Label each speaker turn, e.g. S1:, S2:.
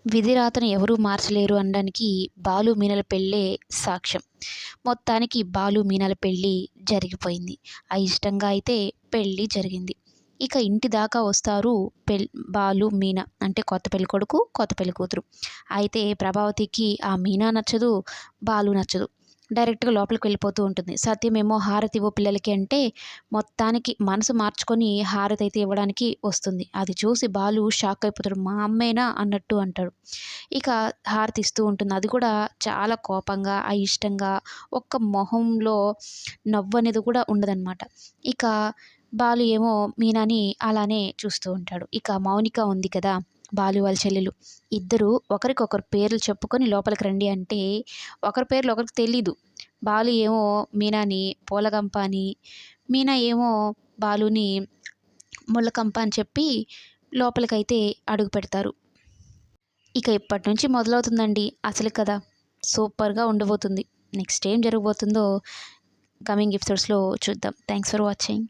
S1: విధిరాతను ఎవరూ మార్చలేరు అనడానికి బాలు మీనల పెళ్ళే సాక్ష్యం. మొత్తానికి బాలు మీనల పెళ్ళి జరిగిపోయింది. అయిష్టంగా అయితే పెళ్ళి జరిగింది. ఇక ఇంటి దాకా వస్తారు బాలు, మీన అంటే కొత్త పెళ్ళికొడుకు, కొత్త పెళ్ళికూతురు. అయితే ప్రభావతికి ఆ మీనా నచ్చదు, బాలు నచ్చదు. డైరెక్ట్‌గా లోపలికి వెళ్ళిపోతూ ఉంటుంది. సత్యమేమో హారతివ్వు పిల్లలకి అంటే మొత్తానికి మనసు మార్చుకొని హారతయితే ఇవ్వడానికి వస్తుంది. అది చూసి బాలు షాక్ అయిపోతాడు. మా అమ్మేనా అన్నట్టు అంటాడు. ఇక హారతి ఇస్తూ ఉంటుంది. అది కూడా చాలా కోపంగా, అయిష్టంగా, ఒక్క మొహంలో నవ్వనేది కూడా ఉండదనమాట. ఇక బాలు ఏమో మీనాని అలానే చూస్తూ ఉంటాడు. ఇక మౌనిక ఉంది కదా! బాలు వాళ్ళ చెల్లెలు. ఇద్దరు ఒకరికొకరు పేర్లు చెప్పుకొని లోపలికి రండి అంటే ఒకరి పేర్లు ఒకరికి తెలీదు. బాలు ఏమో మీనాని పూలగంప అని, మీనా ఏమో బాలుని ముళ్ళకంప అని చెప్పి లోపలికైతే అడుగుపెడతారు. ఇక ఇప్పటి నుంచి మొదలవుతుందండి అసలు కథ. సూపర్‌గా ఉండబోతుంది. నెక్స్ట్ ఏం జరగబోతుందో కమింగ్ ఎపిసోడ్స్‌లో చూద్దాం. Thanks for watching.